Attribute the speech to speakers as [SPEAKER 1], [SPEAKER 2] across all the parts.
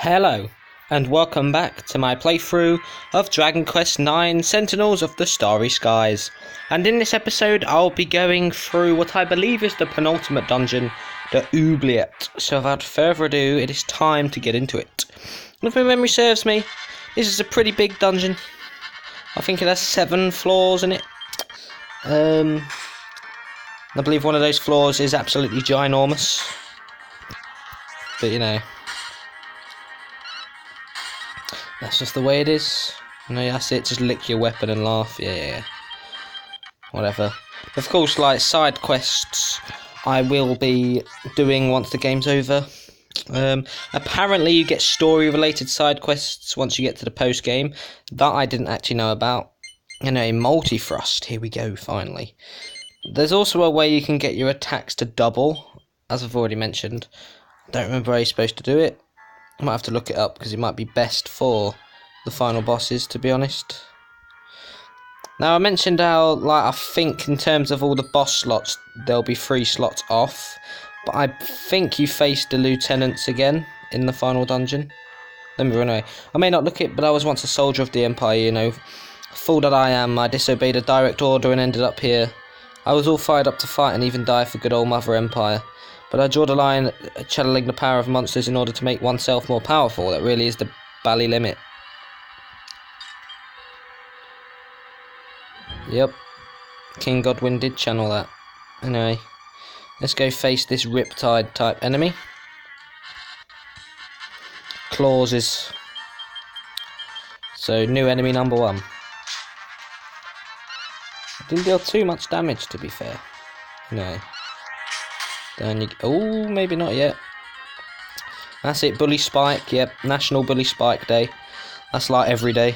[SPEAKER 1] Hello, and welcome back to my playthrough of Dragon Quest IX Sentinels of the Starry Skies. And in this episode, I'll be going through what I believe is the penultimate dungeon, the oubliette. So without further ado, it is time to get into it. If my memory serves me, this is a pretty big dungeon. I think it has 7 floors in it. I believe one of those floors is absolutely ginormous. But you know, that's just the way it is. You know, that's it, just lick your weapon and laugh. Yeah. Whatever. Of course, like, side quests I will be doing once the game's over. Apparently you get story-related side quests once you get to the post-game. That I didn't actually know about. You know, multi-thrust. Here we go, finally. There's also a way you can get your attacks to double, as I've already mentioned. I don't remember how you're supposed to do it. I might have to look it up because it might be best for the final bosses, to be honest. Now, I mentioned how, like, I think in terms of all the boss slots, there'll be 3 slots off. But I think you face the lieutenants again in the final dungeon. Let me run away. I may not look it, but I was once a soldier of the Empire, you know. Fool that I am, I disobeyed a direct order and ended up here. I was all fired up to fight and even die for good old Mother Empire. But I draw the line at channeling the power of monsters in order to make oneself more powerful. That really is the bally limit. Yep. King Godwyn did channel that. Anyway, let's go face this Riptide type enemy. Clauses. So, new enemy number 1. Didn't deal too much damage, to be fair. No. Then you... Oh, maybe not yet. That's it, Bully Spike. Yep, National Bully Spike Day. That's like every day.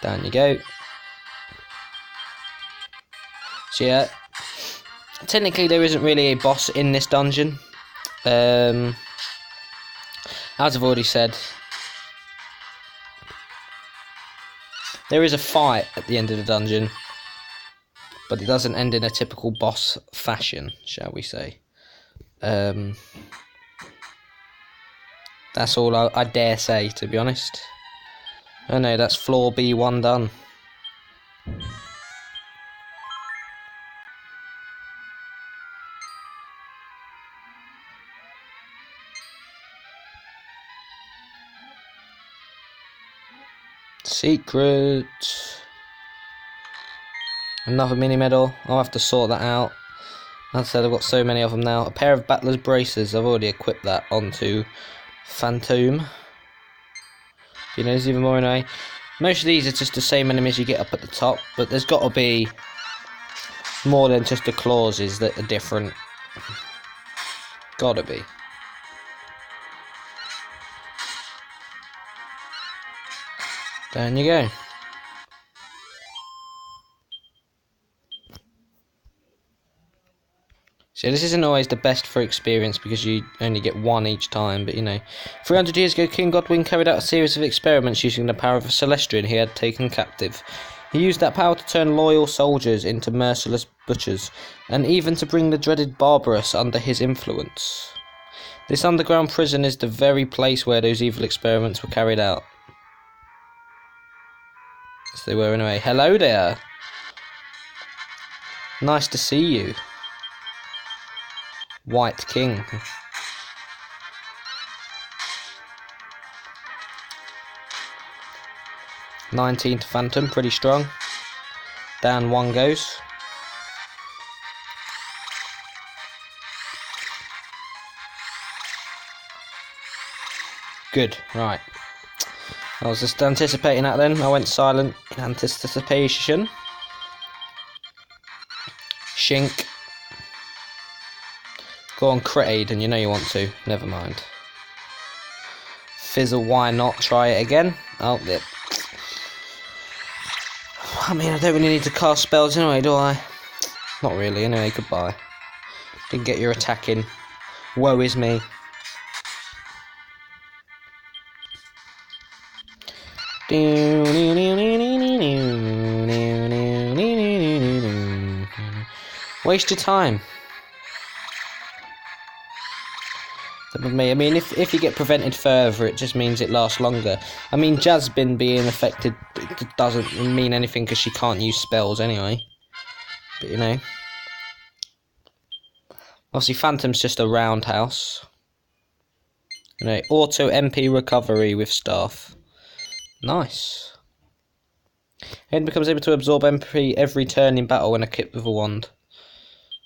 [SPEAKER 1] Down you go. So yeah, technically there isn't really a boss in this dungeon. As I've already said, there is a fight at the end of the dungeon, but it doesn't end in a typical boss fashion, shall we say. That's all I dare say, to be honest. Oh no, that's floor B1 done. Secret. Another mini medal. I'll have to sort that out. As I said, I've got so many of them now. A pair of Battler's Braces. I've already equipped that onto Phantom. You know, there's even more anyway. Most of these are just the same enemies you get up at the top, but there's got to be more than just the clauses that are different. Gotta be. Down you go. So this isn't always the best for experience because you only get 1 each time, but you know. 300 years ago, King Godwyn carried out a series of experiments using the power of a Celestian he had taken captive. He used that power to turn loyal soldiers into merciless butchers, and even to bring the dreaded Barbarous under his influence. This underground prison is the very place where those evil experiments were carried out. Yes, they were anyway. Hello there! Nice to see you. White King. (19) to Phantom, pretty strong. Down 1 goes. Good, right. I was just anticipating that then. I went silent in anticipation. Shink. Go on, crit aid, and you know you want to. Never mind. Fizzle, why not? Try it again. Oh, yep. I mean, I don't really need to cast spells anyway, do I? Not really, anyway, goodbye. Didn't get your attack in. Woe is me. Waste your time. with me. I mean, if you get prevented further, it just means it lasts longer. I mean, Jasmine being affected doesn't mean anything because she can't use spells anyway. But you know, obviously Phantom's just a roundhouse. You know, auto MP recovery with staff. Nice. It becomes able to absorb MP every turn in battle when equipped with a wand.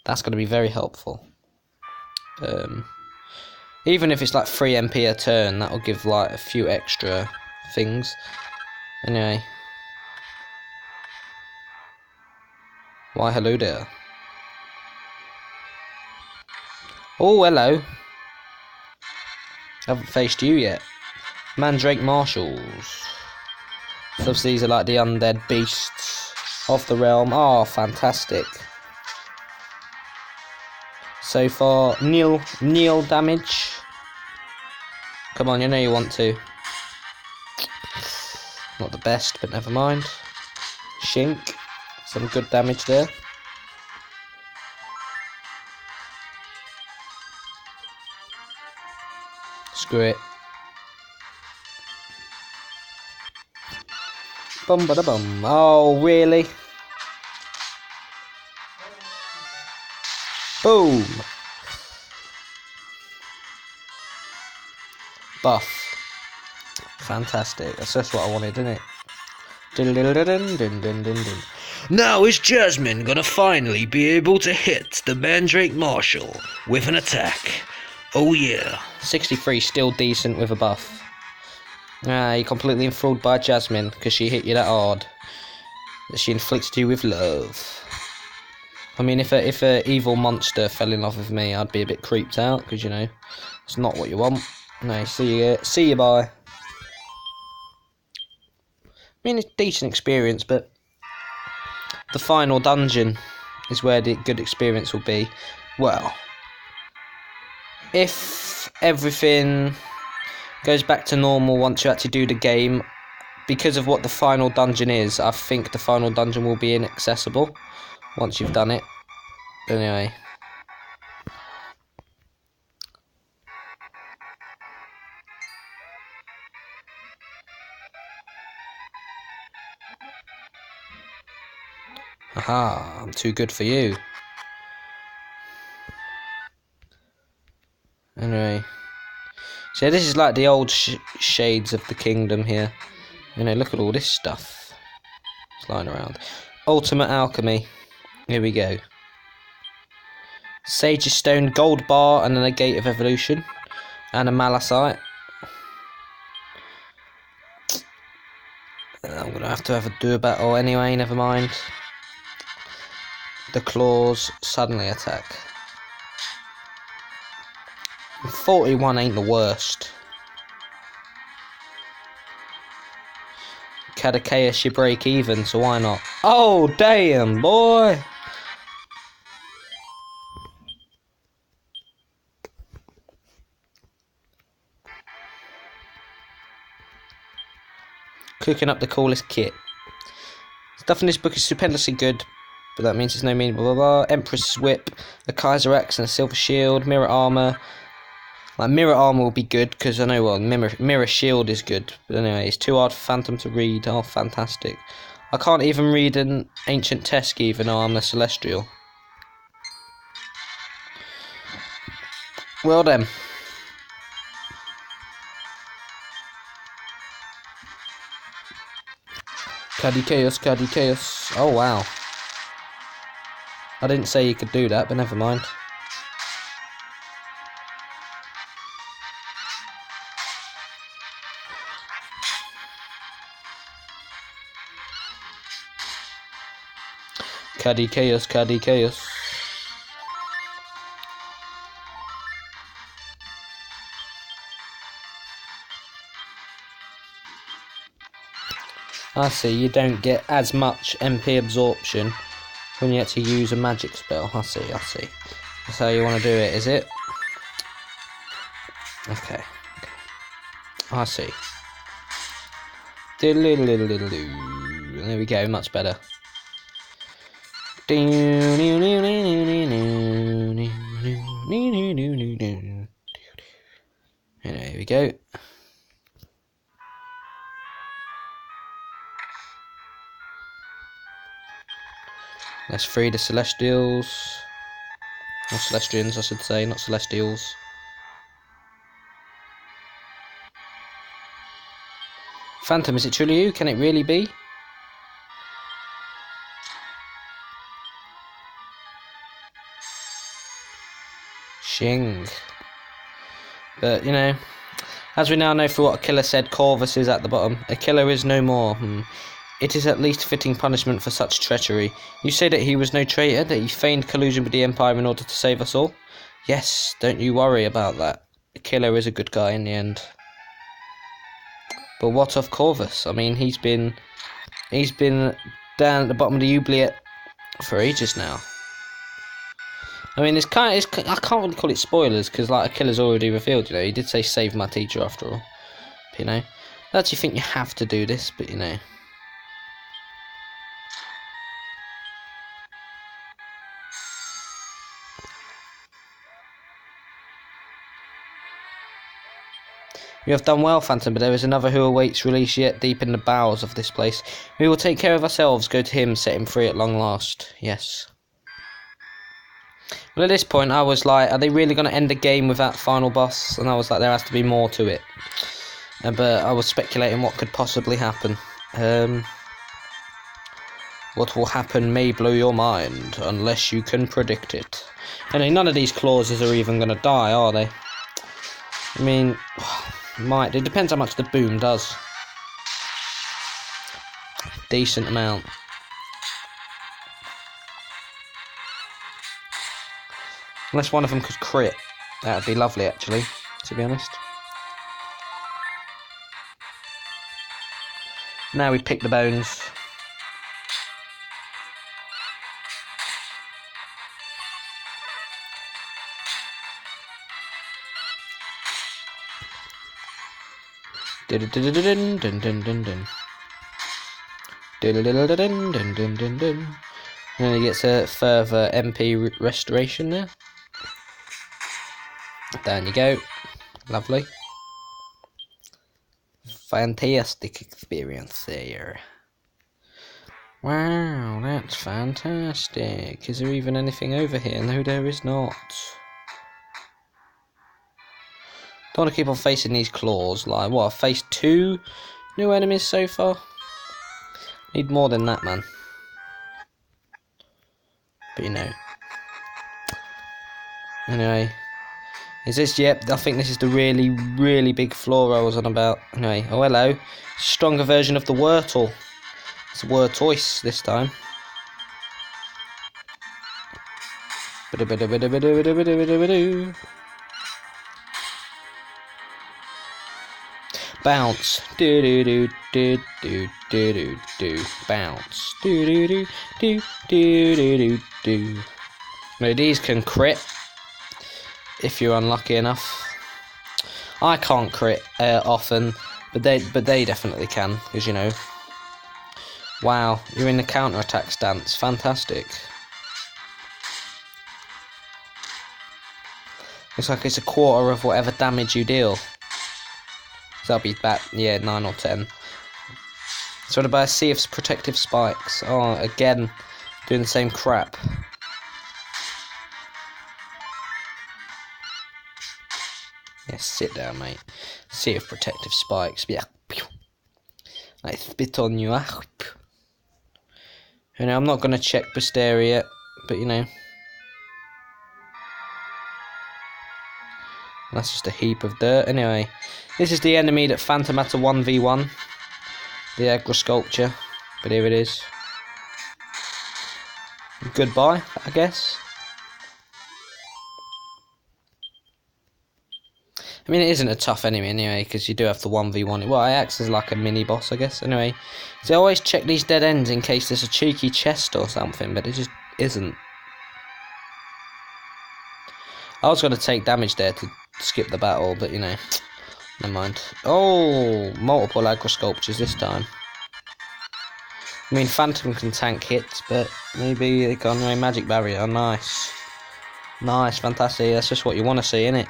[SPEAKER 1] That's going to be very helpful. Even if it's like 3 MP a turn, that will give like a few extra things. Anyway. Why hello there. Oh, hello. Haven't faced you yet. Mandrake Marshals. So obviously these are like the undead beasts of the realm. Oh, fantastic. So far, nil damage. Come on, you know you want to. Not the best, but never mind. Shink. Some good damage there. Screw it. Bum ba da bum. Oh, really? Boom. Buff. Fantastic. That's just what I wanted, isn't it? Now is Jasmine gonna finally be able to hit the Mandrake Marshal with an attack? Oh yeah. 63, still decent with a buff. Ah, you're completely enthralled by Jasmine because she hit you that hard. That she inflicted you with love. I mean, if a evil monster fell in love with me, I'd be a bit creeped out because, you know, it's not what you want. No, see you, bye. I mean, it's a decent experience, but the final dungeon is where the good experience will be. Well, if everything goes back to normal once you actually do the game, because of what the final dungeon is, I think the final dungeon will be inaccessible once you've done it. Anyway. Aha, I'm too good for you. Anyway. So this is like the old shades of the kingdom here. You know, look at all this stuff. It's lying around. Ultimate alchemy. Here we go. Sage's Stone, gold bar, and then a Gate of Evolution. And a Malachite. I'm going to have to do a battle anyway, never mind. The claws suddenly attack. 41 ain't the worst. Cadaceus, you break even, so why not? Oh, damn, boy! Cooking up the coolest kit. Stuff in this book is stupendously good, but that means it's no meaning, blah blah blah. Empress Whip, a Kaiser Axe and a Silver Shield, Mirror Armour. Like, Mirror Armour will be good, because I know, well, Mirror Shield is good, but anyway, it's too hard for Phantom to read. Oh, fantastic. I can't even read an Ancient Tesk even though I'm a Celestial. Well then. Cadaceus. Oh, wow. I didn't say you could do that, but never mind. Cadaceus. I see, you don't get as much MP absorption when you actually use a magic spell. I see. That's how you want to do it, is it? Okay. I see. There we go, much better. go. Let's free the Celestials. Or Celestians, I should say, not Celestials. Phantom, is it truly you? Can it really be? Shing. But, you know, as we now know for what Aquila said, Corvus is at the bottom. Aquila is no more. It is at least fitting punishment for such treachery. You say that he was no traitor, that he feigned collusion with the Empire in order to save us all? Yes, don't you worry about that. Aquila is a good guy in the end. But what of Corvus? I mean, he's been down at the bottom of the oubliette for ages now. I mean, I can't really call it spoilers, because like Aquila's already revealed, you know, he did say save my teacher after all. But, you know, I actually think you have to do this, but you know. You have done well, Phantom, but there is another who awaits release yet deep in the bowels of this place. We will take care of ourselves, go to him, set him free at long last. Yes. Well, at this point, I was like, are they really going to end the game with that final boss? And I was like, there has to be more to it. But I was speculating what could possibly happen. What will happen may blow your mind, unless you can predict it. Anyway, none of these clauses are even going to die, are they? I mean, it depends how much the boom does. Decent amount. Unless one of them could crit. That would be lovely, actually, to be honest. Now we pick the bones. And he gets a further MP restoration there. Down you go. Lovely. Fantastic experience there. Wow, that's fantastic. Is there even anything over here? No, there is not. Don't want to keep on facing these claws. Like, what, I've faced 2 new enemies so far? Need more than that, man. But you know. Anyway. Is this, yep, I think this is the really, really big floor I was on about. Anyway, oh hello. Stronger version of the Wurtle. It's a Wurtoise this time. Bounce. Do do do do do do do do. Bounce. Do do do do do do do do. Now these can crit if you're unlucky enough. I can't crit often, but they definitely can, because you know. Wow, you're in the counter-attack stance. Fantastic. Looks like it's a quarter of whatever damage you deal. So that'll be about, yeah, 9 or 10. Surrounded by a sea of protective spikes. Oh, again, doing the same crap. Yes, sit down, mate. Sea of protective spikes. Yeah. I spit on you. You know, I'm not going to check Basteri yet, but you know. That's just a heap of dirt. Anyway, this is the enemy that Phantom had to 1v1. The aggro sculpture. But here it is. Goodbye, I guess. I mean, it isn't a tough enemy anyway, because you do have to 1v1 it. Well, it acts as like a mini-boss, I guess. Anyway, so I always check these dead ends in case there's a cheeky chest or something, but it just isn't. I was going to take damage there to skip the battle, but, you know, never mind. Oh, multiple aggro sculptures this time. I mean, Phantom can tank hits, but maybe they got no magic barrier. Nice. Nice, fantastic. That's just what you want to see, innit?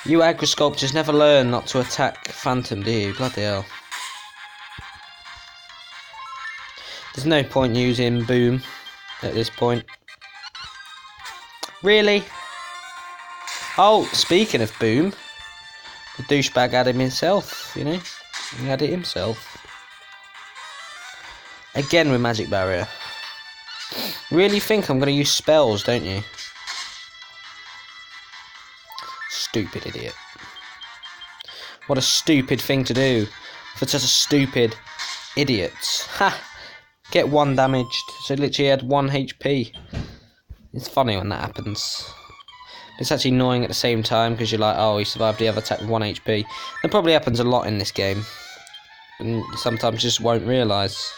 [SPEAKER 1] You aggro sculptors never learn not to attack Phantom, do you? Bloody hell. There's no point using Boom at this point. Really? Oh, speaking of Boom, the douchebag had him himself, you know? He had it himself. Again with Magic Barrier. Really think I'm going to use spells, don't you? Stupid idiot. What a stupid thing to do for such a stupid idiot. Ha! Get 1 damaged. So literally had 1 HP. It's funny when that happens. It's actually annoying at the same time because you're like, oh, he survived the other attack with 1 HP. That probably happens a lot in this game. And sometimes you just won't realise.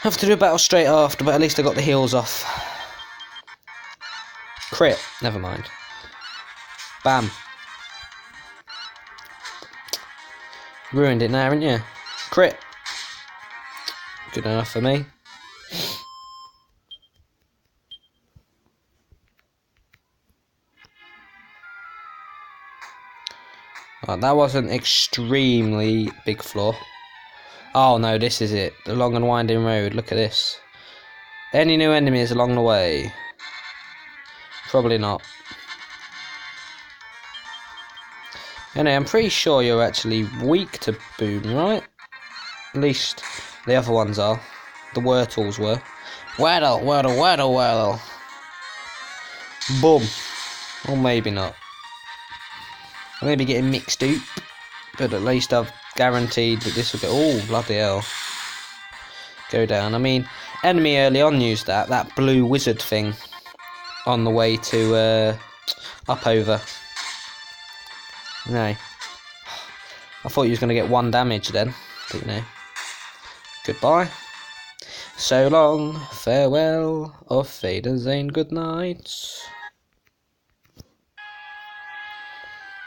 [SPEAKER 1] I have to do a battle straight after, but at least I got the heals off. Crit. Never mind. Bam. Ruined it now, haven't you? Crit. Good enough for me. Right, that wasn't extremely big flaw. Oh no, this is it. The long and winding road. Look at this. Any new enemies along the way? Probably not. Anyway, I'm pretty sure you're actually weak to Boom, right? At least the other ones are. The Wurtles were. Waddle, waddle, waddle, waddle. Boom. Or maybe not. I may be getting mixed up, but at least I've guaranteed that this will go. Oh, bloody hell. Go down. I mean, enemy early on used that blue wizard thing on the way to up over. No. I thought you was going to get 1 damage then, but you know. Goodbye. So long, farewell, auf Wiedersehen, good night.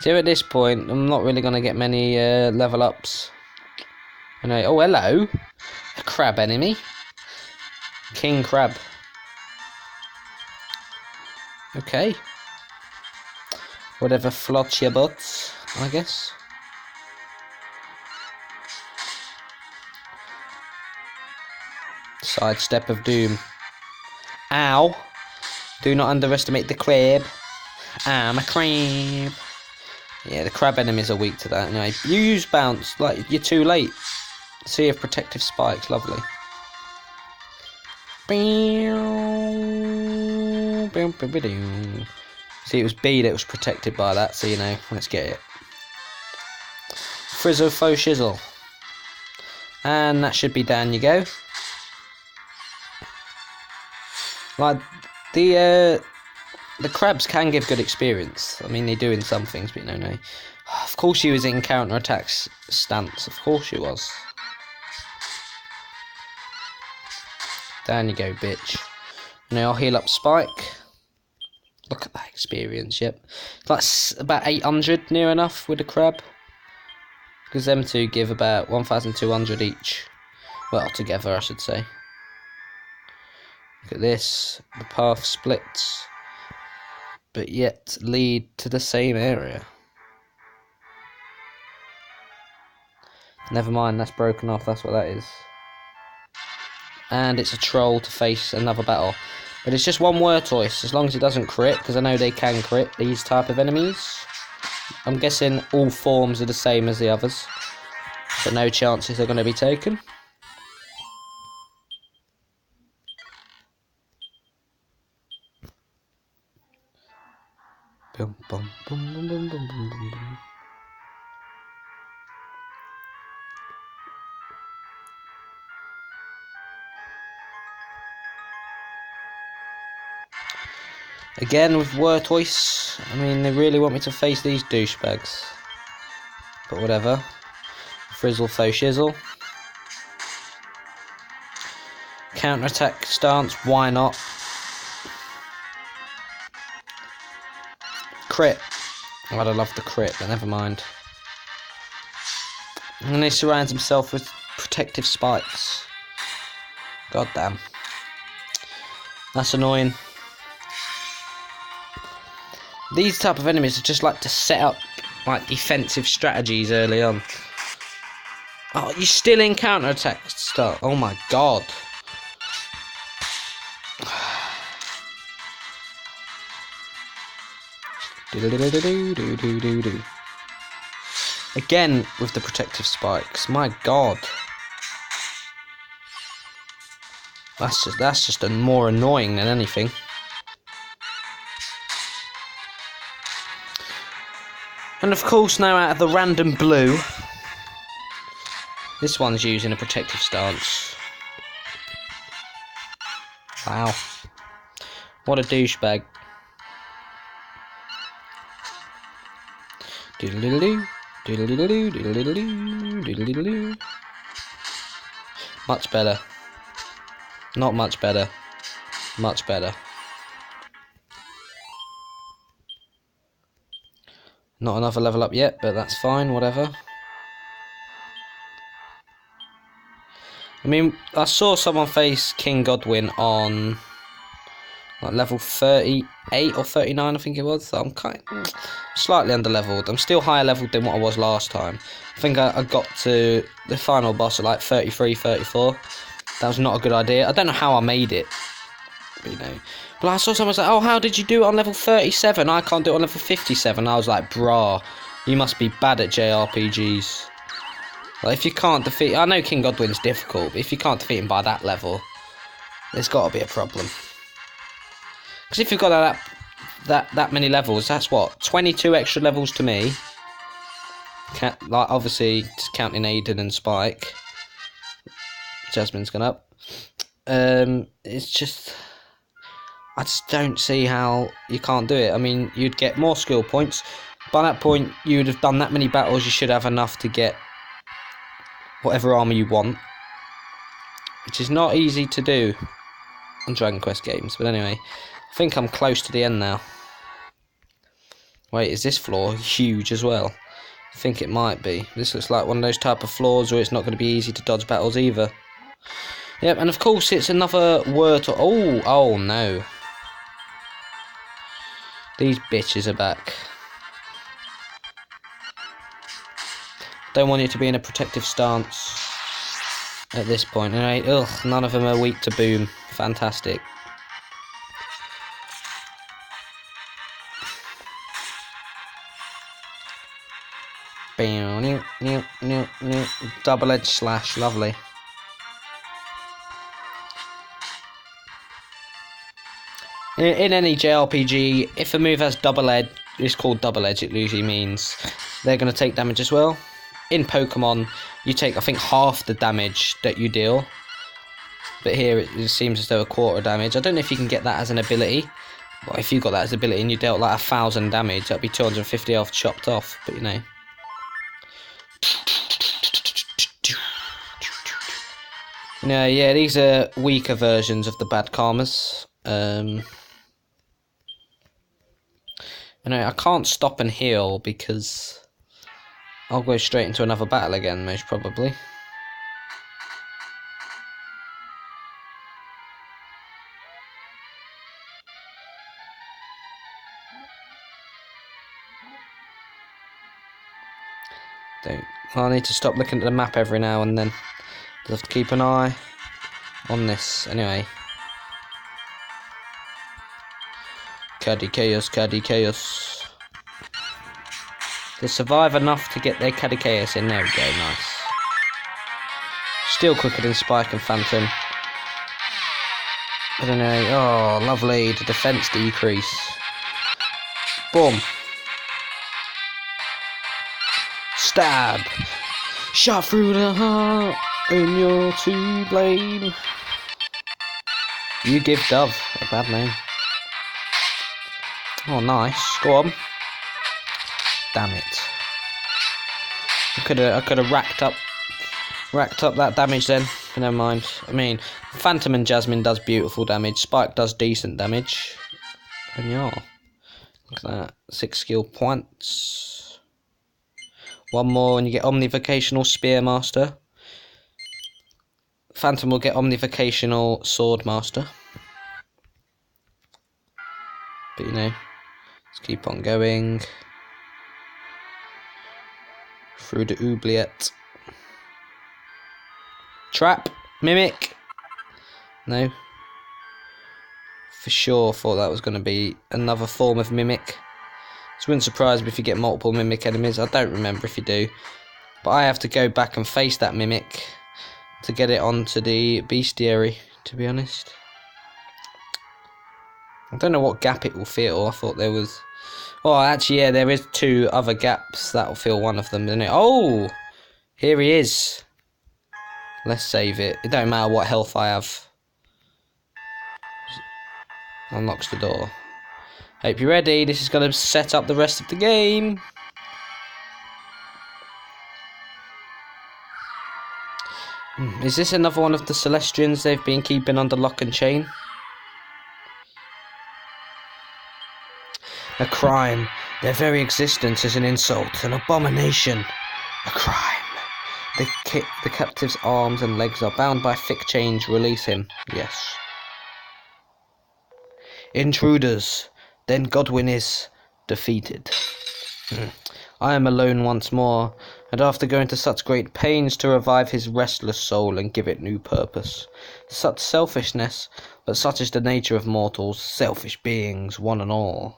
[SPEAKER 1] So at this point, I'm not really going to get many level ups. Anyway, oh hello, a crab enemy. King Crab. Okay. Whatever floats your butts, I guess. Sidestep of doom. Ow! Do not underestimate the crab. I'm a crab. Yeah, the crab enemies are weak to that. Anyway, you use bounce, like, you're too late. Sea of protective spikes, lovely. See, it was B that was protected by that, so you know, let's get it. Frizzle faux shizzle. And that should be down you go. Like, the crabs can give good experience. I mean, they do in some things, but no. Of course she was in counter-attack stance. Of course she was. Down you go, bitch. Now I'll heal up Spike. Look at that experience, yep. That's about 800, near enough, with the crab. Because them two give about 1,200 each. Well, together, I should say. Look at this. The path splits, but yet lead to the same area. Never mind, that's broken off, that's what that is. And it's a troll to face another battle. But it's just one Wurtoise, as long as it doesn't crit, because I know they can crit, these type of enemies. I'm guessing all forms are the same as the others, so no chances are going to be taken. Boom, boom, boom, boom, boom, boom, boom, boom. Again with Wurtoise, I mean, they really want me to face these douchebags. But whatever. Frizzle faux shizzle. Counter-attack stance, why not? Crit. I'd have loved the crit, but never mind. And then he surrounds himself with protective spikes. God damn. That's annoying. These type of enemies are just like to set up like defensive strategies early on. Oh, you still in counter-attack stuff. Oh my god. Again with the protective spikes. My god. That's just more annoying than anything. And of course now out of the random blue, this one's using a protective stance. Wow. What a douchebag. Doodle-doodle-doo, doodle-doodle-doo, doodle-doodle-doo, doodle-doodle-doo. Much better. Not much better. Much better. Not another level up yet, but that's fine, whatever. I mean, I saw someone face King Godwin on like level 38 or 39, I think it was. So I'm slightly under-leveled. I'm still higher leveled than what I was last time. I think I got to the final boss at like 33, 34. That was not a good idea. I don't know how I made it, but, you know. But I saw someone say, "Oh, how did you do it on level 37? I can't do it on level 57." I was like, "Brah, you must be bad at JRPGs." Like, if you can't defeat... I know King Godwin's difficult, but if you can't defeat him by that level, there's got to be a problem. Because if you've got that many levels, that's what? 22 extra levels to me. Like, obviously, just counting Aiden and Spike. Jasmine's gone up. It's just... I just don't see how you can't do it. I mean, you'd get more skill points. By that point, you would have done that many battles, you should have enough to get whatever armor you want, which is not easy to do on Dragon Quest games. But anyway, I think I'm close to the end now. Wait, is this floor huge as well? I think it might be. This looks like one of those type of floors where it's not going to be easy to dodge battles either. Yep, and of course it's another word to... Oh no. These bitches are back. Don't want you to be in a protective stance at this point. Anyway, ugh, none of them are weak to boom. Fantastic. Double-edged slash, lovely. In any JRPG, if a move has double edge, it's called double edge, it usually means they're going to take damage as well. In Pokemon, you take, I think, half the damage that you deal. But here, it seems as though a quarter damage. I don't know if you can get that as an ability. But if you got that as an ability and you dealt like 1,000 damage, that'd be 250 health chopped off. But, you know. Yeah, these are weaker versions of the bad karmas. I can't stop and heal because I'll go straight into another battle again, most probably. I'll need to stop looking at the map every now and then. I'll have to keep an eye on this. Anyway. Caddy Chaos, Caddy Chaos. They survive enough to get their Caddy Chaos in. There we go, nice. Still quicker than Spike and Phantom. I don't know. Oh, lovely. The defense decrease. Boom. Stab. Shot through the heart, and you're to blame. You give Dove a bad name. Oh, nice. Go on. Damn it. I could have racked up that damage then. But never mind. I mean, Phantom and Jasmine does beautiful damage. Spike does decent damage. And yeah. Look at that. 6 skill points. One more and you get Omnivocational Spearmaster. Phantom will get Omnivocational Swordmaster. But you know, let's keep on going. Through the oubliette. Trap! Mimic! No. For sure thought that was going to be another form of mimic. It wouldn't surprise me if you get multiple mimic enemies. I don't remember if you do. But I have to go back and face that mimic to get it onto the bestiary, to be honest. I don't know what gap it will fill. I thought there was... Oh, actually, yeah, there is 2 other gaps. That will fill one of them, isn't it? Oh! Here he is. Let's save it. It don't matter what health I have. Unlocks the door. Hope you're ready. This is going to set up the rest of the game. Is this another one of the Celestians they've been keeping under lock and chain? A crime. Their very existence is an insult, an abomination. A crime. The captive's arms and legs are bound by thick chains. Release him. Yes. Intruders. Then Godwin is defeated. I am alone once more, and after going to such great pains to revive his restless soul and give it new purpose. Such selfishness, but such is the nature of mortals, selfish beings, one and all.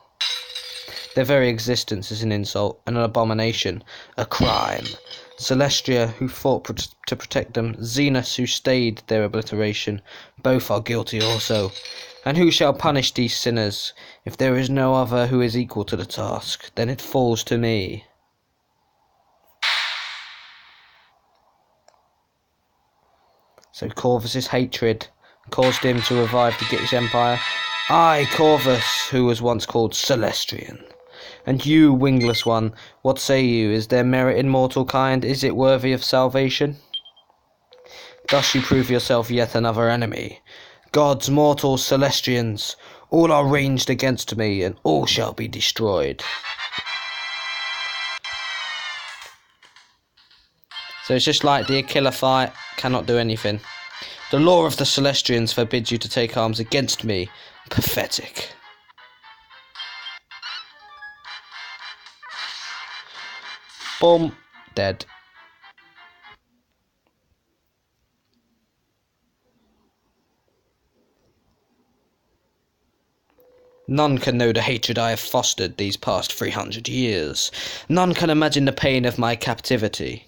[SPEAKER 1] Their very existence is an insult, and an abomination, a crime. Celestia, who fought to protect them, Zenus, who stayed their obliteration, both are guilty also. And who shall punish these sinners? If there is no other who is equal to the task, then it falls to me. So Corvus's hatred caused him to revive the Gitish Empire. I, Corvus, who was once called Celestrian. And you, wingless one, what say you? Is there merit in mortal kind? Is it worthy of salvation? Thus you prove yourself yet another enemy. Gods, mortals, Celestians, all are ranged against me, and all shall be destroyed. So it's just like the Aquila fight, cannot do anything. The law of the Celestians forbids you to take arms against me. Pathetic. Boom. Dead. None can know the hatred I have fostered these past 300 years. None can imagine the pain of my captivity.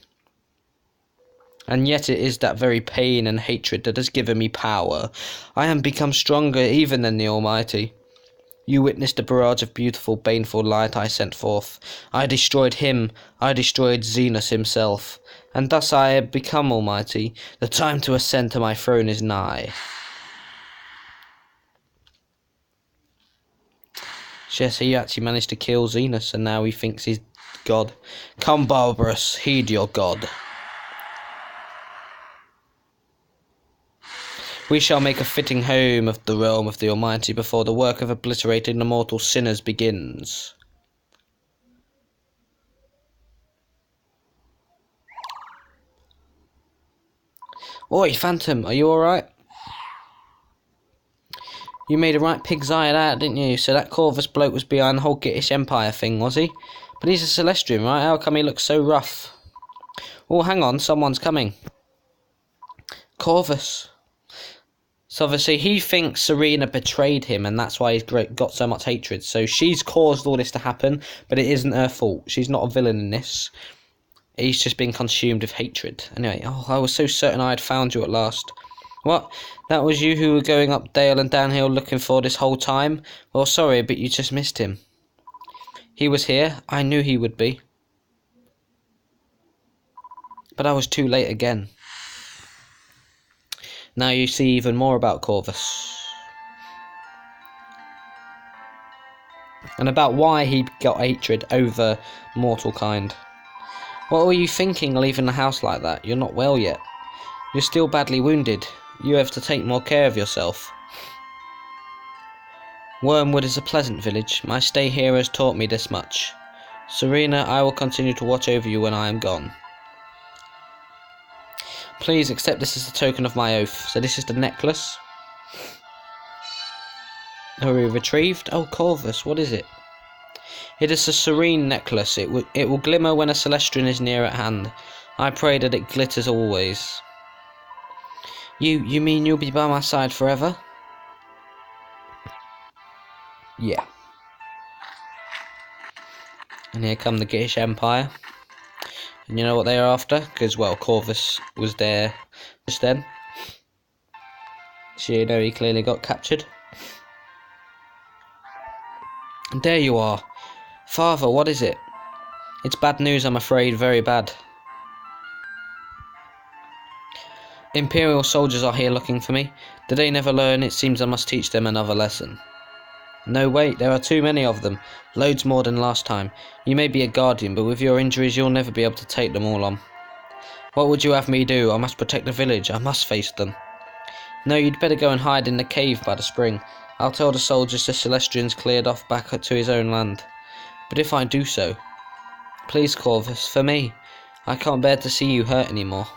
[SPEAKER 1] And yet it is that very pain and hatred that has given me power. I am become stronger even than the Almighty. You witnessed the barrage of beautiful, baneful light I sent forth. I destroyed him. I destroyed Zenus himself. And thus I have become almighty. The time to ascend to my throne is nigh. Yes, he actually managed to kill Zenus, and now he thinks he's God. Come, barbarous, heed your God. We shall make a fitting home of the realm of the Almighty before the work of obliterating the mortal sinners begins. Oi, Phantom, are you alright? You made a right pig's eye of that, didn't you? So that Corvus bloke was behind the whole Gitish Empire thing, was he? But he's a Celestian, right? How come he looks so rough? Oh, hang on, someone's coming. Corvus. So obviously he thinks Serena betrayed him, and that's why he's got so much hatred. So she's caused all this to happen, but it isn't her fault. She's not a villain in this. He's just been consumed with hatred. Anyway, oh, I was so certain I had found you at last. What? That was you who were going up dale and downhill looking for this whole time? Well, sorry, but you just missed him. He was here. I knew he would be. But I was too late again. Now you see even more about Corvus. And about why he got hatred over mortal kind. What were you thinking leaving the house like that? You're not well yet. You're still badly wounded. You have to take more care of yourself. Wormwood is a pleasant village. My stay here has taught me this much. Serena, I will continue to watch over you when I am gone. Please accept this as a token of my oath. So this is the necklace. Hurry, retrieved? Oh, Corvus, what is it? It is a serene necklace. It will glimmer when a Celestian is near at hand. I pray that it glitters always. You mean you'll be by my side forever? Yeah. And here come the Gitish Empire. And you know what they are after? Because, well, Corvus was there just then. So you know he clearly got captured. And there you are. Father, what is it? It's bad news, I'm afraid, very bad. Imperial soldiers are here looking for me. Do they never learn? It seems I must teach them another lesson. No, wait, there are too many of them. Loads more than last time. You may be a guardian, but with your injuries you'll never be able to take them all on. What would you have me do? I must protect the village. I must face them. No, you'd better go and hide in the cave by the spring. I'll tell the soldiers the Celestians cleared off back to his own land. But if I do so... Please, Corvus, for me. I can't bear to see you hurt anymore.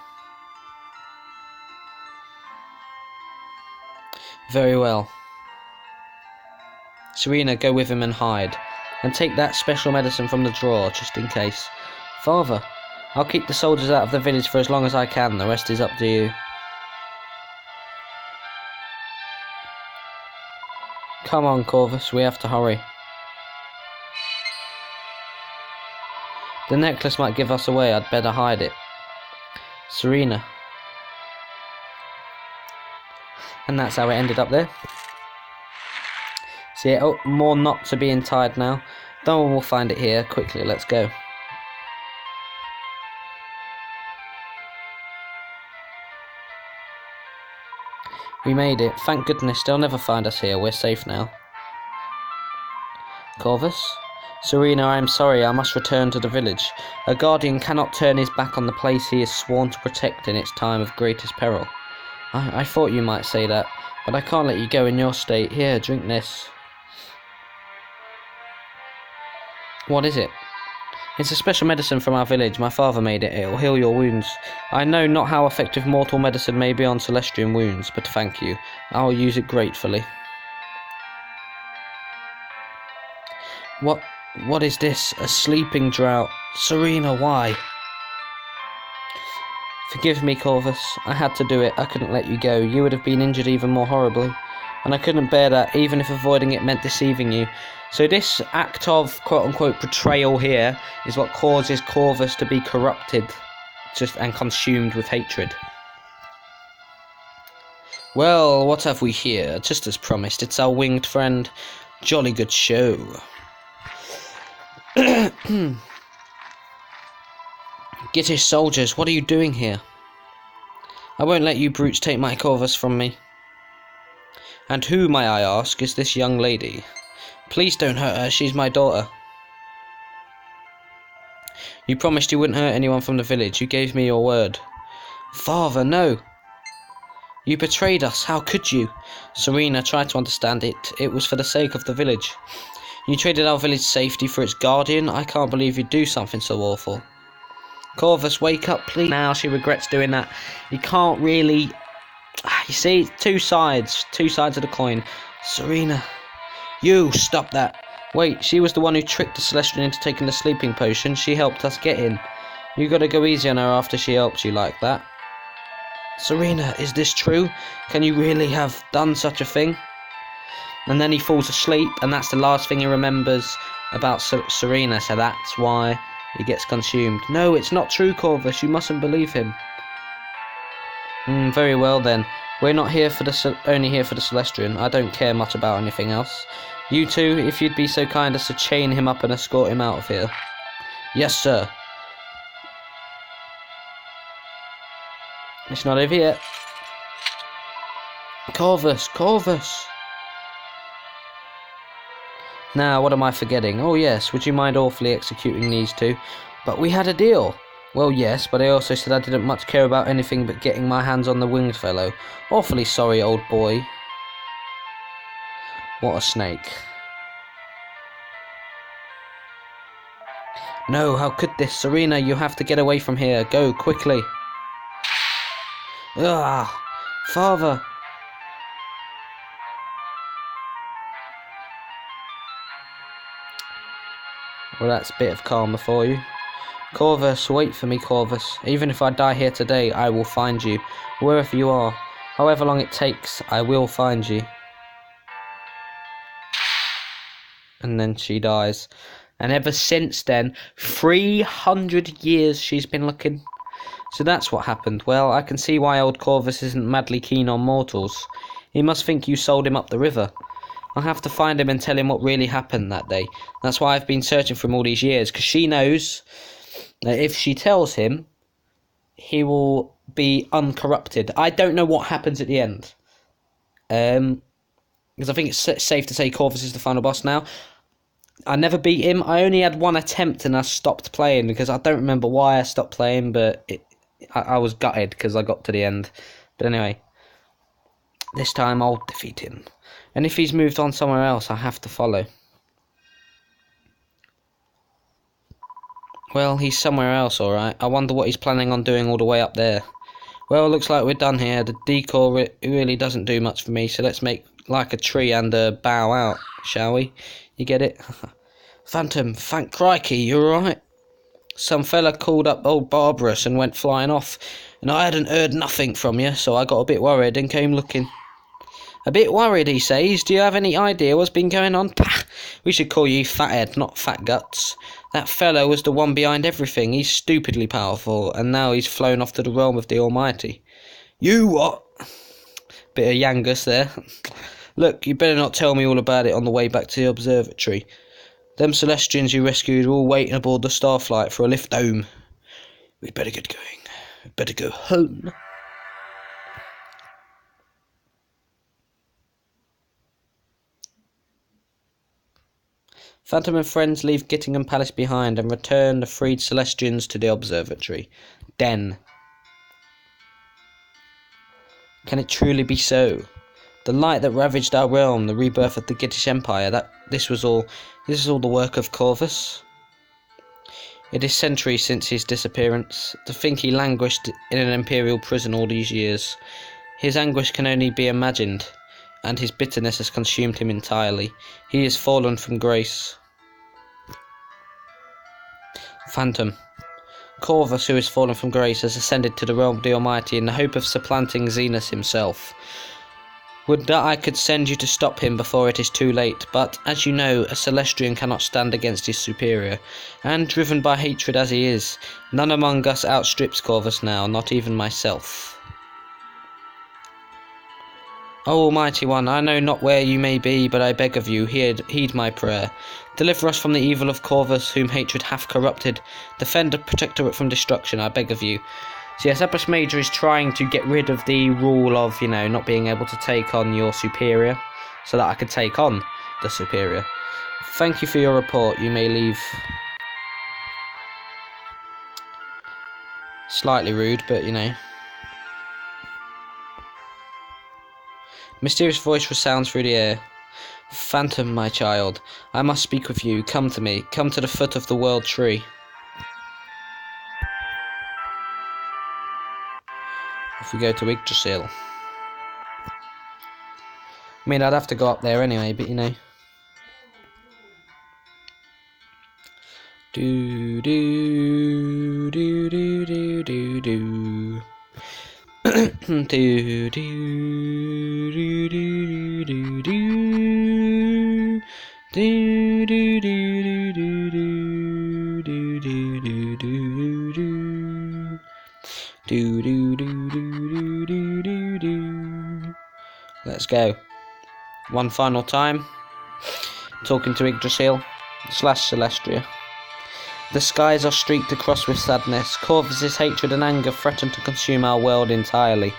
[SPEAKER 1] Very well. Serena, go with him and hide. And take that special medicine from the drawer, just in case. Father, I'll keep the soldiers out of the village for as long as I can. The rest is up to you. Come on, Corvus, we have to hurry. The necklace might give us away. I'd better hide it. Serena. And that's how it ended up there. See, oh, more knots are being tied now. No one will find it here. Quickly, let's go. We made it. Thank goodness. They'll never find us here. We're safe now. Corvus? Serena, I am sorry. I must return to the village. A guardian cannot turn his back on the place he is sworn to protect in its time of greatest peril. I thought you might say that, but I can't let you go in your state. Here, drink this. What is it? It's a special medicine from our village. My father made it. It will heal your wounds. I know not how effective mortal medicine may be on Celestian wounds, but thank you. I will use it gratefully. What is this? A sleeping draught? Serena, why? Forgive me, Corvus. I had to do it. I couldn't let you go. You would have been injured even more horribly. And I couldn't bear that, even if avoiding it meant deceiving you. So this act of quote-unquote betrayal here is what causes Corvus to be corrupted and consumed with hatred. Well, what have we here? Just as promised, it's our winged friend. Jolly good show. Gitish soldiers, what are you doing here? I won't let you brutes take my Corvus from me. And who, may I ask, is this young lady? Please don't hurt her, she's my daughter. You promised you wouldn't hurt anyone from the village. You gave me your word. Father, no. You betrayed us, how could you? Serena, try to understand it. It was for the sake of the village. You traded our village's safety for its guardian. I can't believe you'd do something so awful. Corvus, wake up, please. Now she regrets doing that. You can't really... You see, two sides of the coin. Serena, you stop that. Wait, she was the one who tricked the Celestian into taking the sleeping potion. She helped us get in. You gotta go easy on her after she helped you like that. Serena, is this true? Can you really have done such a thing? And then he falls asleep, and that's the last thing he remembers about Serena, so that's why he gets consumed. No, it's not true, Corvus. You mustn't believe him. Very well then. We're not here for only here for the Celestian. I don't care much about anything else. You two, if you'd be so kind as to chain him up and escort him out of here. Yes, sir. It's not over yet. Corvus, Corvus. Now, what am I forgetting? Oh yes, would you mind awfully executing these two? But we had a deal. Well, yes, but I also said I didn't much care about anything but getting my hands on the winged fellow. Awfully sorry, old boy. What a snake. No, how could this? Serena, you have to get away from here. Go, quickly. Ah, Father. Well, that's a bit of karma for you. Corvus, wait for me, Corvus. Even if I die here today, I will find you. Wherever you are. However long it takes, I will find you. And then she dies. And ever since then, 300 years she's been looking. So that's what happened. Well, I can see why old Corvus isn't madly keen on mortals. He must think you sold him up the river. I'll have to find him and tell him what really happened that day. That's why I've been searching for him all these years, because she knows that if she tells him, he will be uncorrupted. I don't know what happens at the end. Because I think it's safe to say Corvus is the final boss now. I never beat him. I only had one attempt and I stopped playing because I don't remember why I stopped playing, but I was gutted because I got to the end. But anyway, this time I'll defeat him. And if he's moved on somewhere else, I have to follow. Well, he's somewhere else, alright. I wonder what he's planning on doing all the way up there. Well, looks like we're done here. The decor really doesn't do much for me, so let's make like a tree and bow out, shall we? You get it? Phantom, thank crikey, you alright? Some fella called up old Barbarous and went flying off, and I hadn't heard nothing from you, so I got a bit worried and came looking. A bit worried, he says. Do you have any idea what's been going on? Pah! We should call you Fathead, not Fat Guts. That fellow was the one behind everything. He's stupidly powerful, and now he's flown off to the realm of the Almighty. You what? Bit of Yangus there. Look, you better not tell me all about it on the way back to the observatory. Them Celestians you rescued are all waiting aboard the Starflight for a lift home. We'd better get going. We'd better go home. Phantom and friends leave Gittingham Palace behind and return the freed Celestians to the observatory. Den. Can it truly be so? The light that ravaged our realm, the rebirth of the Gittish Empire, this is all the work of Corvus? It is centuries since his disappearance. To think he languished in an imperial prison all these years. His anguish can only be imagined, and his bitterness has consumed him entirely. He has fallen from grace. Phantom. Corvus, who has fallen from grace, has ascended to the realm of the Almighty in the hope of supplanting Xenos himself. Would that I could send you to stop him before it is too late, but, as you know, a Celestian cannot stand against his superior, and driven by hatred as he is, none among us outstrips Corvus now, not even myself. O Almighty One, I know not where you may be, but I beg of you, heed my prayer. Deliver us from the evil of Corvus, whom hatred hath corrupted. Defend and protect us from destruction, I beg of you. So yes, Epos Major is trying to get rid of the rule of, not being able to take on your superior, so that I could take on the superior. Thank you for your report. You may leave. Slightly rude, but Mysterious voice resounds through the air. Phantom, my child, I must speak with you. Come to me. Come to the foot of the world tree. If we go to Yggdrasil. I mean, I'd have to go up there anyway, but Do do do do do do do. Do do do do do do do. Do do do do do do do do do do. Do do do do do do do. Let's go. One final time. Talking to Yggdrasil / Celestia. The skies are streaked across with sadness. Corvus' hatred and anger threaten to consume our world entirely.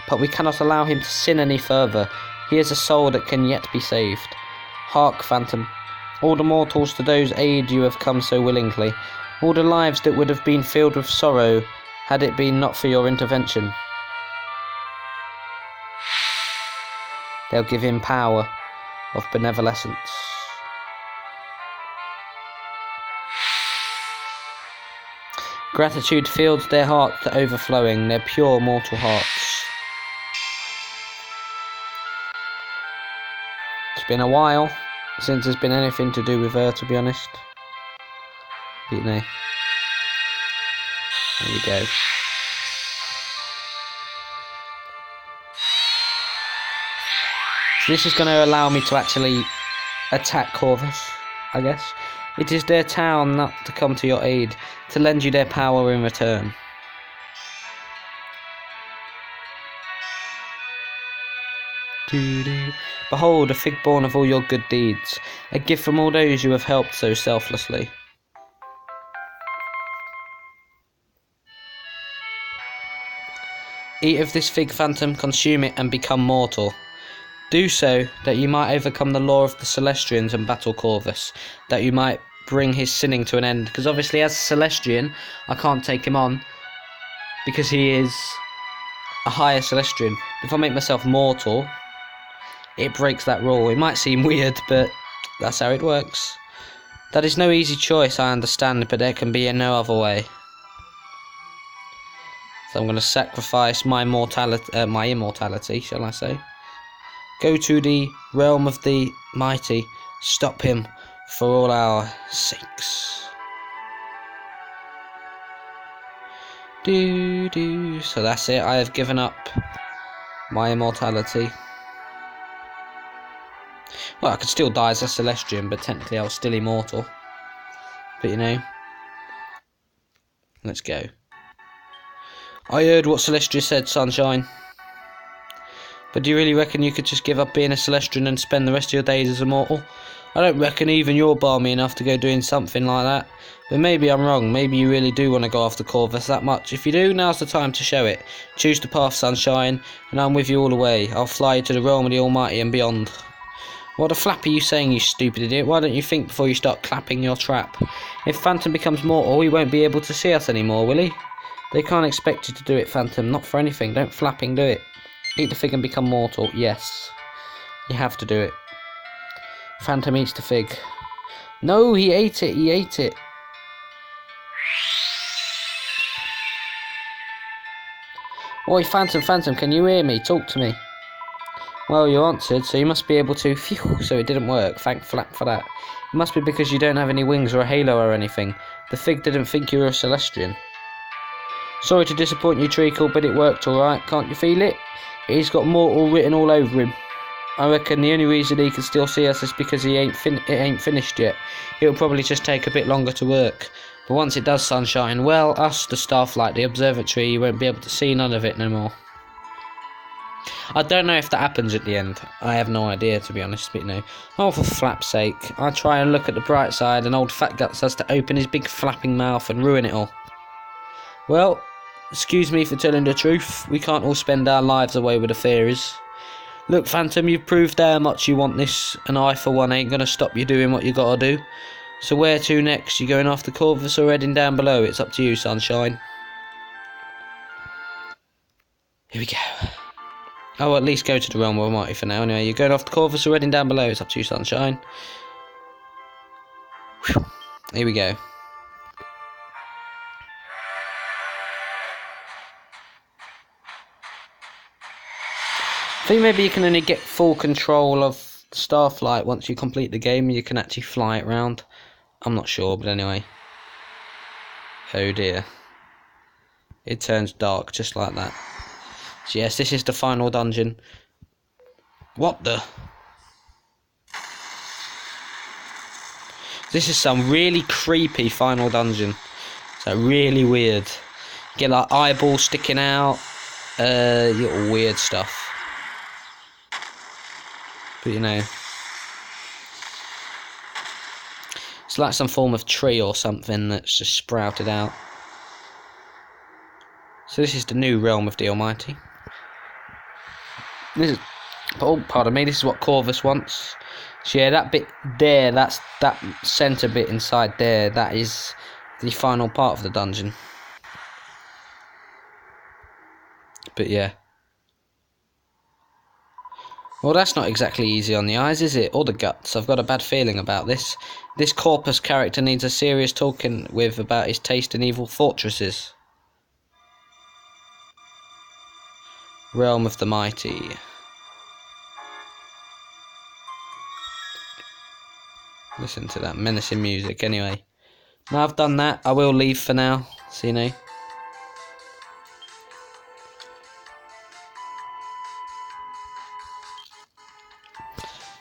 [SPEAKER 1] But we cannot allow him to sin any further. He is a soul that can yet be saved. Hark, Phantom. All the mortals to those aid you have come so willingly. All the lives that would have been filled with sorrow had it been not for your intervention. They'll give him power of benevolence. Gratitude fills their hearts to overflowing, their pure mortal hearts. It's been a while since there's been anything to do with her, to be honest. You know. There we go. So this is going to allow me to actually attack Corvus, I guess. It is their town not to come to your aid, to lend you their power in return. Behold, a fig born of all your good deeds, a gift from all those you have helped so selflessly. Eat of this fig, Phantom, consume it and become mortal. Do so, that you might overcome the law of the Celestians and battle Corvus, that you might bring his sinning to an end. Because obviously as a Celestian, I can't take him on, because he is a higher Celestian. If I make myself mortal, it breaks that rule. It might seem weird, but that's how it works. That is no easy choice, I understand, but there can be no other way. So I'm going to sacrifice my immortality, shall I say. Go to the realm of the mighty, stop him for all our sakes. So that's it, I have given up my immortality. Well, I could still die as a Celestian, but technically I was still immortal. But you know, let's go. I heard what Celestia said, Sunshine. But do you really reckon you could just give up being a Celestian and spend the rest of your days as a mortal? I don't reckon even you're balmy enough to go doing something like that. But maybe I'm wrong. Maybe you really do want to go after Corvus that much. If you do, now's the time to show it. Choose the path, Sunshine, and I'm with you all the way. I'll fly you to the realm of the Almighty and beyond. What the flap are you saying, you stupid idiot? Why don't you think before you start clapping your trap? If Phantom becomes mortal, he won't be able to see us anymore, will he? They can't expect you to do it, Phantom. Not for anything. Don't flapping do it. Eat the fig and become mortal. Yes. You have to do it. Phantom eats the fig. No, he ate it. He ate it. Oi, Phantom, can you hear me? Talk to me. Well, you answered, so you must be able to... Phew, so it didn't work. Thank flap for that. It must be because you don't have any wings or a halo or anything. The fig didn't think you were a Celestian. Sorry to disappoint you, Treacle, but it worked alright. Can't you feel it? He's got mortal written all over him. I reckon the only reason he can still see us is because it ain't finished yet. It'll probably just take a bit longer to work. But once it does, Sunshine, well, us, the Starflight, the observatory, you won't be able to see none of it no more. I don't know if that happens at the end. I have no idea, to be honest, but you know. Oh, for flap's sake. I try and look at the bright side, and old Fat Guts has to open his big flapping mouth and ruin it all. Well, excuse me for telling the truth. We can't all spend our lives away with the fairies. Look, Phantom, you've proved how much you want this, and I, for one, ain't gonna stop you doing what you gotta do. So where to next? You going after Corvus or heading down below? It's up to you, Sunshine. Here we go. Oh, at least go to the realm of Almighty for now. Anyway, you're going after Corvus or heading down below? It's up to you, Sunshine. Whew. Here we go. I think maybe you can only get full control of Starflight once you complete the game. You can actually fly it round. I'm not sure, but anyway. Oh dear. It turns dark just like that. So yes, this is the final dungeon. What the? This is some really creepy final dungeon. So really weird. Get like eyeballs sticking out. Little weird stuff. But you know, it's like some form of tree or something that's just sprouted out. So this is the new realm of the Almighty. This is, oh, pardon me, this is what Corvus wants. So yeah, that bit there, that centre bit inside there, that is the final part of the dungeon. But yeah. Well, that's not exactly easy on the eyes, is it? Or the guts. I've got a bad feeling about this. This Corpus character needs a serious talking with about his taste in evil fortresses. Realm of the Mighty. Listen to that menacing music, anyway. Now I've done that, I will leave for now. So, you know.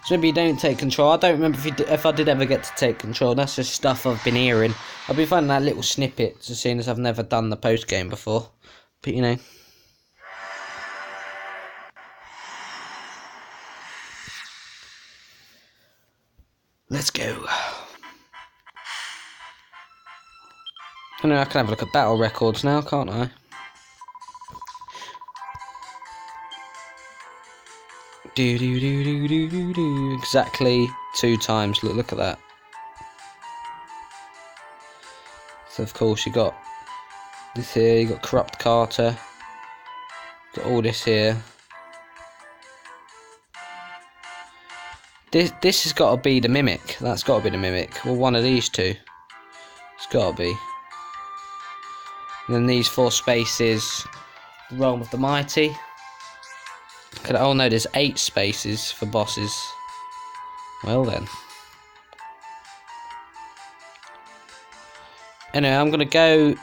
[SPEAKER 1] So maybe you don't take control. I don't remember if I did ever get to take control. That's just stuff I've been hearing. I've been finding that little snippets, as soon as I've never done the post game before. But you know. Let's go. I know I can have a look at battle records now, can't I? Do. Exactly 2 times. Look at that. So of course you got this here. You got Corrupt Carter. Got all this here. This has got to be the Mimic. That's got to be the Mimic. Well, one of these two. It's got to be. And then these 4 spaces, the Realm of the Mighty. Oh no, there's 8 spaces for bosses. Well then. Anyway, I'm going to go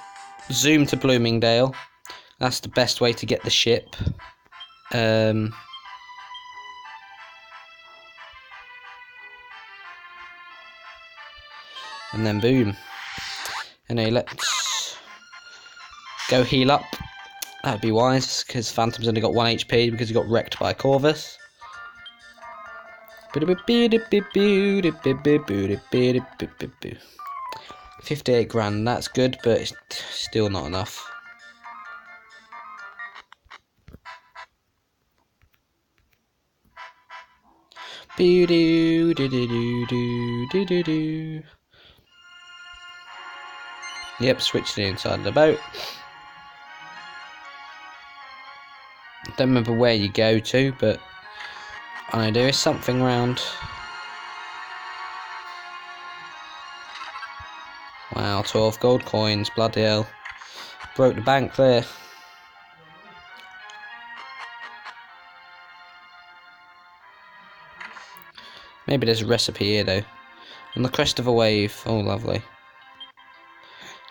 [SPEAKER 1] zoom to Bloomingdale. That's the best way to get the ship. And then boom. Anyway, let's go heal up. That'd be wise, because Phantom's only got 1 HP because he got wrecked by Corvus. 58 grand, that's good, but it's still not enough. Yep, switch to the inside of the boat. Don't remember where you go to, but I know there is something round. Wow, 12 gold coins, bloody hell. Broke the bank there. Maybe there's a recipe here though. On the crest of a wave, oh lovely.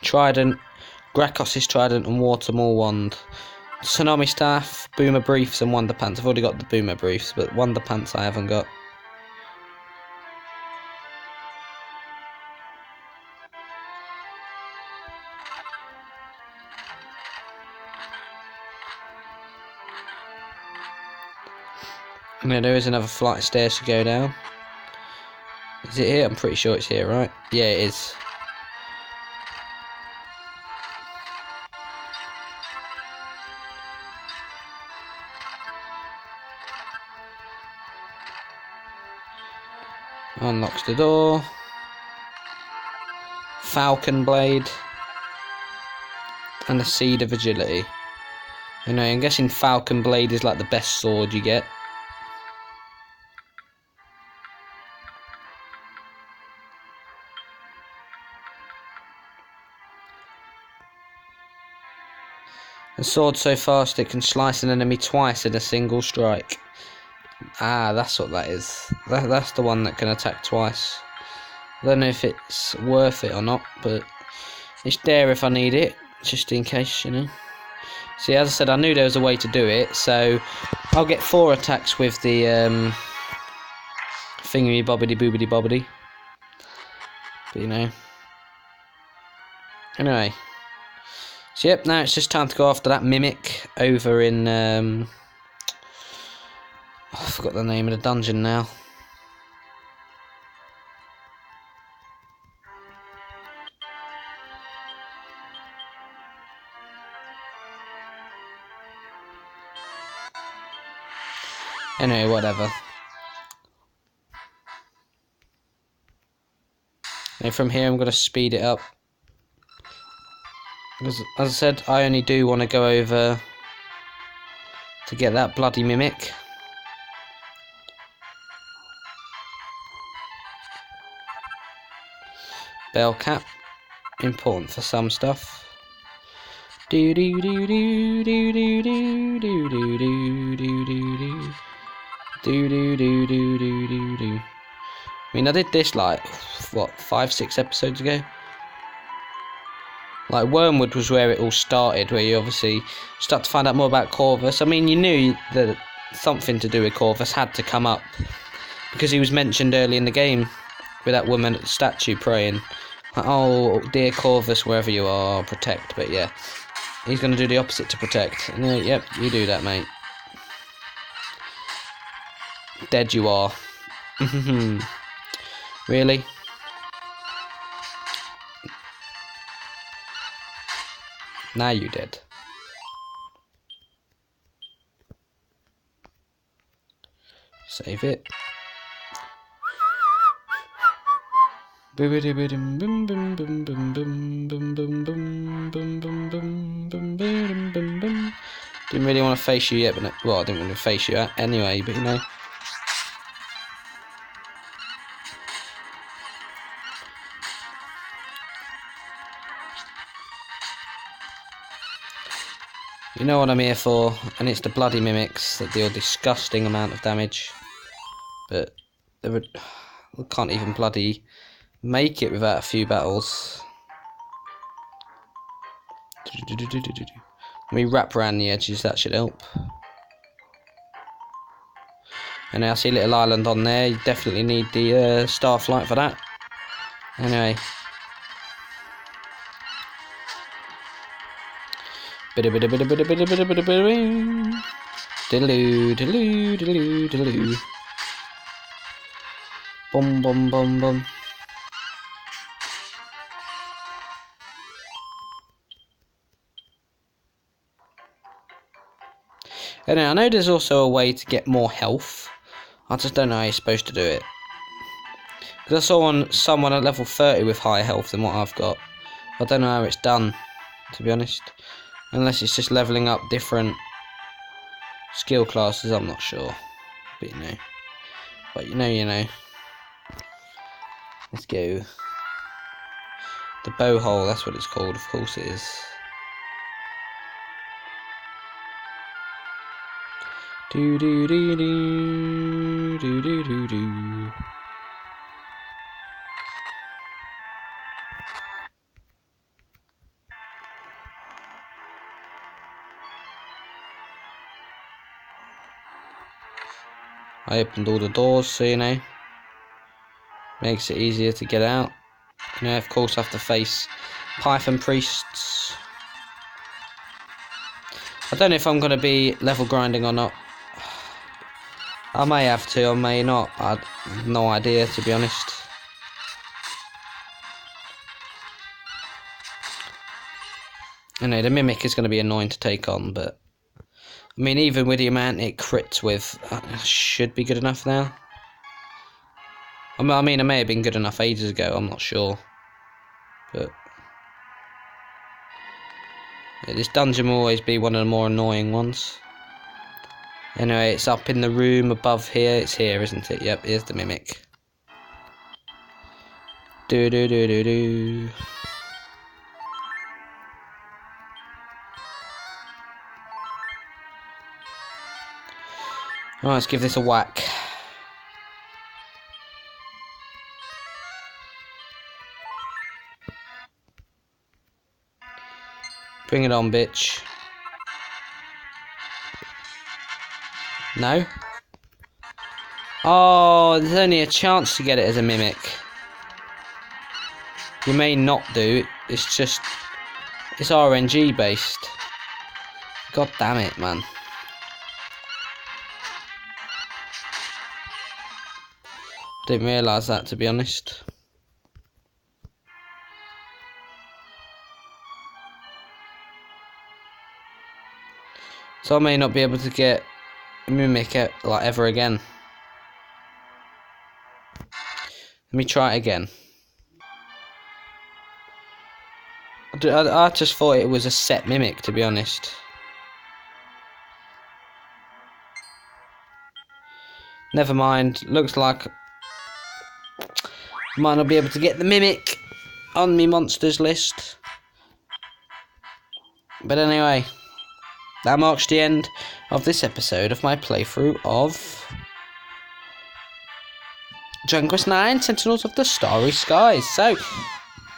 [SPEAKER 1] Trident, Grakos' trident and Watermaw wand. Tsunami staff, Boomer briefs and Wonder pants. I've already got the Boomer briefs, but Wonder pants I haven't got. I mean, there is another flight of stairs to go down. Is it here? I'm pretty sure it's here, right? Yeah, it is. Unlocks the door. Falcon blade. And a seed of agility. You know, I'm guessing Falcon blade is like the best sword you get. The sword so fast it can slice an enemy twice in a single strike. Ah, that's what that is. That's the one that can attack twice. I don't know if it's worth it or not, but it's there if I need it, just in case, you know. See, as I said, I knew there was a way to do it, so I'll get 4 attacks with the thingy bobbity boobity bobbity. But you know. Anyway. So yep, now it's just time to go after that Mimic over in oh, I forgot the name of the dungeon now. Anyway, whatever. And from here I'm going to speed it up. Because, as I said, I only do want to go over to get that bloody Mimic. Bell cap, important for some stuff. Do do do do do do do do do do do do do do do do do do. I mean, I did this like what 5-6 episodes ago. Like, Wormwood was where it all started, where you obviously start to find out more about Corvus. I mean, you knew that something to do with Corvus had to come up, because he was mentioned early in the game with that woman at the statue praying, like, oh, dear Corvus, wherever you are, protect. But yeah, he's going to do the opposite to protect. And yep, you do that, mate. Dead you are. Really? Now you dead. Save it. Didn't really want to face you yet, but well, I didn't want to face you anyway, but you know. You know what I'm here for, and it's the bloody mimics that deal a disgusting amount of damage. But they can't even bloody make it without a few battles. Let me wrap around the edges, that should help. And I see a little island on there, you definitely need the starflight for that. Anyway. Diddaloo. Bum bum bum bum. Anyway, I know there's also a way to get more health. I just don't know how you're supposed to do it. Because I saw someone at level 30 with higher health than what I've got. I don't know how it's done, to be honest. Unless it's just levelling up different skill classes, I'm not sure. But you know. But you know. Let's go. The bow hole, that's what it's called, of course it is. Do. I opened all the doors, so you know. Makes it easier to get out. You know, of course I have to face Python priests. I don't know if I'm going to be level grinding or not. I may have to, I may not. I have no idea, to be honest. I know the Mimic is going to be annoying to take on, but I mean, even with the amount it crits with, should be good enough now. I mean, it may have been good enough ages ago, I'm not sure. But yeah, this dungeon will always be one of the more annoying ones. Anyway, it's up in the room above here. It's here, isn't it? Yep, here's the Mimic. Do. Alright, let's give this a whack. Bring it on, bitch. No? Oh, there's only a chance to get it as a Mimic. You may not do. It's just... it's RNG based. God damn it, man. Didn't realise that, to be honest. So I may not be able to get a Mimic like ever again. Let me try it again. I just thought it was a set Mimic, to be honest. Never mind. Looks like I might not be able to get the Mimic on me monsters list. But anyway, that marks the end of this episode of my playthrough of Dragon Quest IX: Sentinels of the Starry Skies. So,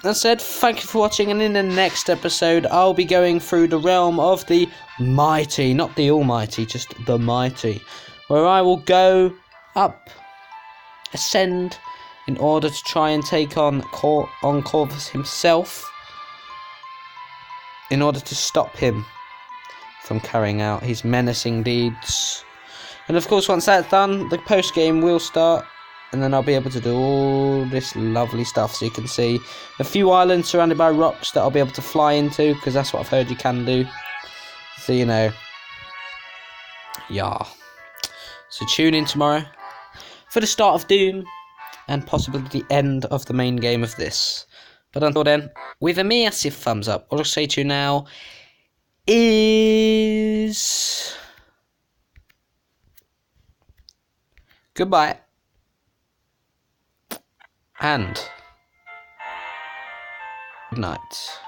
[SPEAKER 1] that said, thank you for watching, and in the next episode, I'll be going through the realm of the mighty, not the almighty, just the mighty, where I will go up, ascend, in order to try and take on Corvus himself, in order to stop him from carrying out his menacing deeds. And of course, once that's done, the post-game will start, and then I'll be able to do all this lovely stuff. So you can see a few islands surrounded by rocks that I'll be able to fly into, because that's what I've heard you can do. So, you know, yeah. So tune in tomorrow for the start of Doom, and possibly the end of the main game of this. But until then, with a massive thumbs up, all I'll say to you now is goodbye and good night.